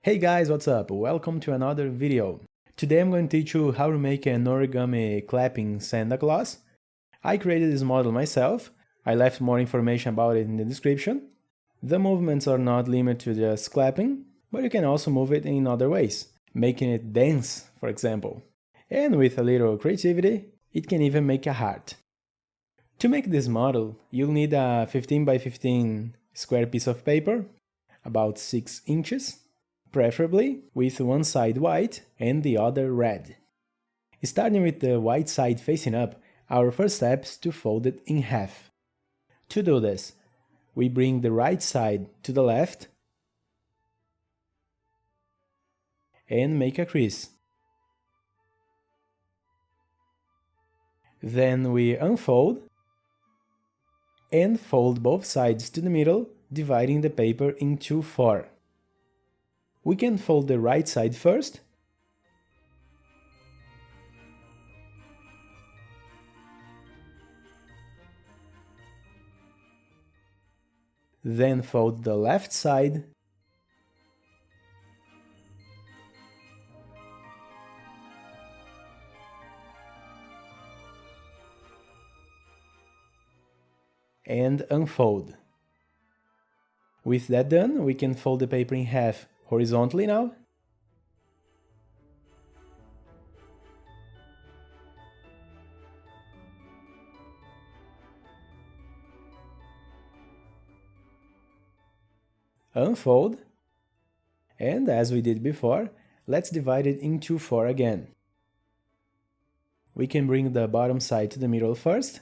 Hey guys, what's up? Welcome to another video. Today I'm going to teach you how to make an origami clapping Santa Claus. I created this model myself. I left more information about it in the description. The movements are not limited to just clapping, but you can also move it in other ways, making it dance, for example. And with a little creativity, it can even make a heart. To make this model, you'll need a 15 by 15 square piece of paper, about 6 inches. Preferably with one side white and the other red. Starting with the white side facing up, our first step is to fold it in half. To do this, we bring the right side to the left and make a crease. Then we unfold and fold both sides to the middle, dividing the paper into 4. We can fold the right side first, then fold the left side, and unfold. With that done, we can fold the paper in half horizontally now. Unfold. And as we did before, let's divide it into 4 again. We can bring the bottom side to the middle first.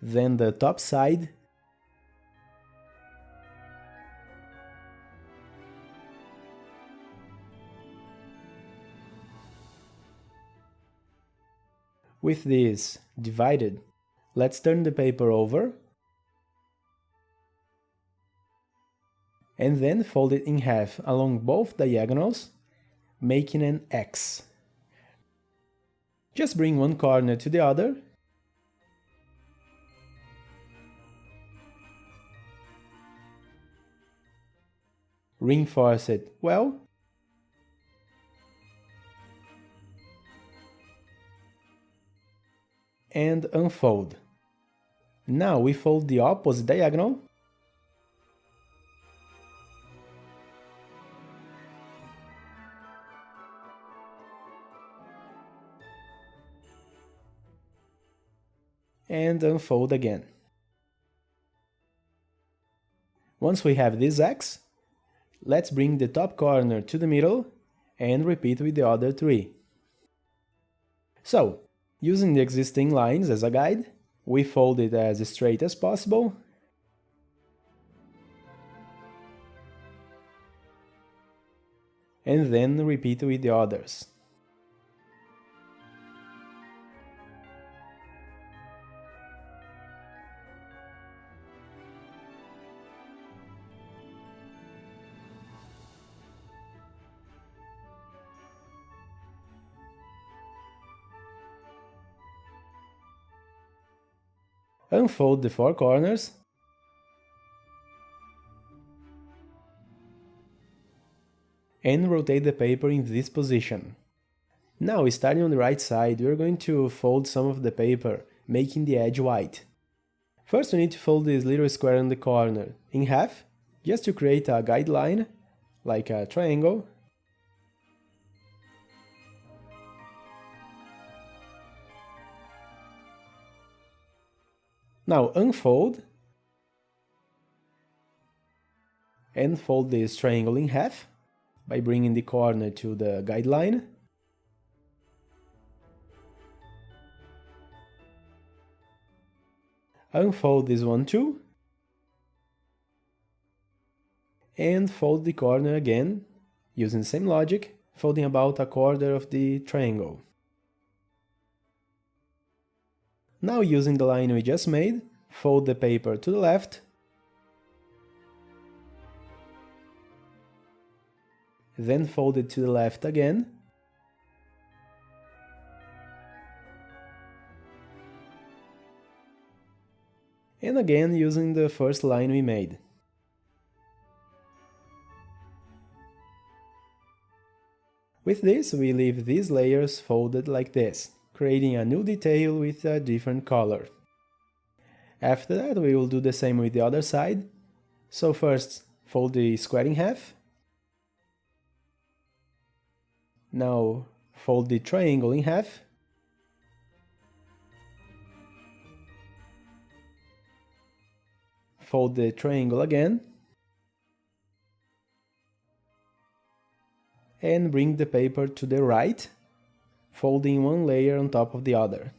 Then the top side, with this divided, let's turn the paper over and then fold it in half along both diagonals, making an X. Just bring one corner to the other reinforce it well, and unfold. Now we fold the opposite diagonal and unfold again. Once we have this X, let's bring the top corner to the middle and repeat with the other 3. So, using the existing lines as a guide, we fold it as straight as possible and then repeat with the others. Unfold the 4 corners and rotate the paper in this position. Now, starting on the right side, we are going to fold some of the paper, making the edge white. First, we need to fold this little square in the corner in half, just to create a guideline, like a triangle. Now unfold and fold this triangle in half by bringing the corner to the guideline. Unfold this one too. And fold the corner again, using the same logic, folding about a quarter of the triangle. Now, using the line we just made, fold the paper to the left, then fold it to the left again, and again using the first line we made. With this, we leave these layers folded like this, creating a new detail with a different color. After that, we will do the same with the other side. So first, fold the square in half. Now, fold the triangle in half. Fold the triangle again. And bring the paper to the right, folding one layer on top of the other.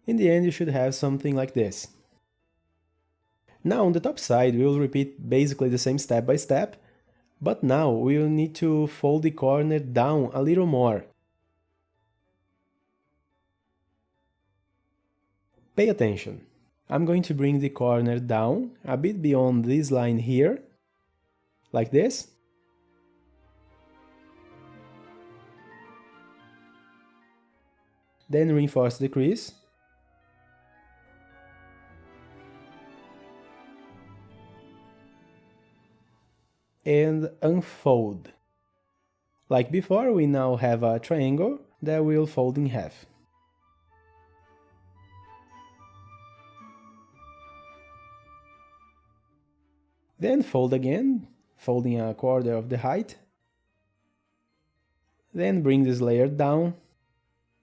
In the end, you should have something like this. Now on the top side, we will repeat basically the same step by step, but now we will need to fold the corner down a little more. Pay attention. I'm going to bring the corner down a bit beyond this line here, like this. Then reinforce the crease. And unfold. Like before, we now have a triangle that will fold in half. Then fold again, folding a quarter of the height. Then bring this layer down,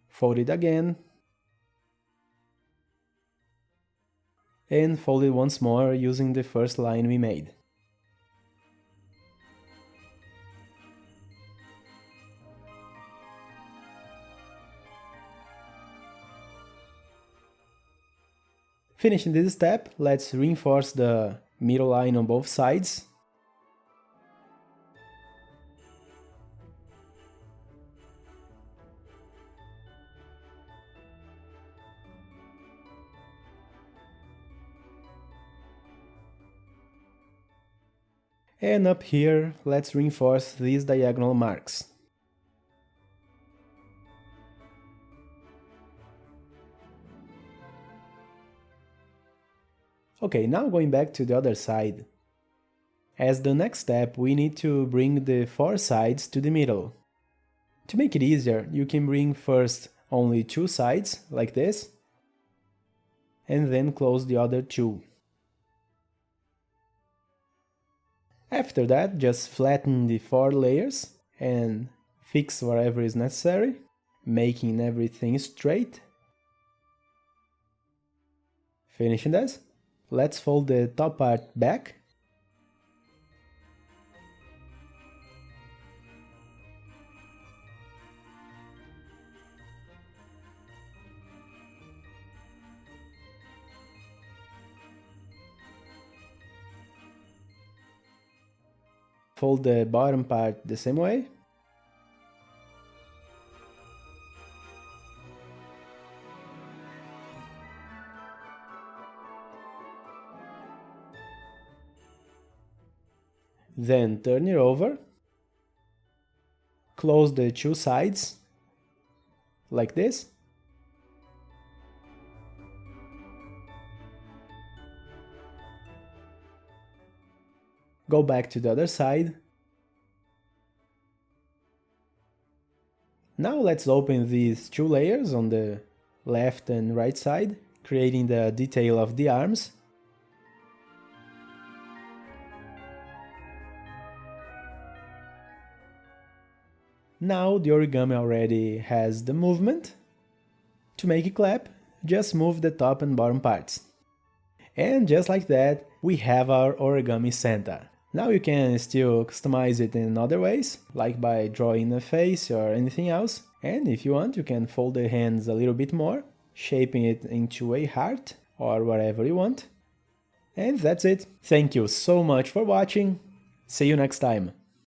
fold it again, and fold it once more using the first line we made. Finishing this step, let's reinforce the middle line on both sides. And up here, let's reinforce these diagonal marks. Okay, now going back to the other side. As the next step, we need to bring the four sides to the middle. To make it easier, you can bring first only two sides, like this, and then close the other two. After that, just flatten the four layers and fix wherever is necessary, making everything straight. Finishing this. Let's fold the top part back. Fold the bottom part the same way. Then turn it over, close the two sides, like this. Go back to the other side. Now let's open these two layers on the left and right side, creating the detail of the arms. Now the origami already has the movement. To make it clap, just move the top and bottom parts. And just like that, we have our origami Santa. Now you can still customize it in other ways, like by drawing a face or anything else. And if you want, you can fold the hands a little bit more, shaping it into a heart or whatever you want. And that's it. Thank you so much for watching. See you next time.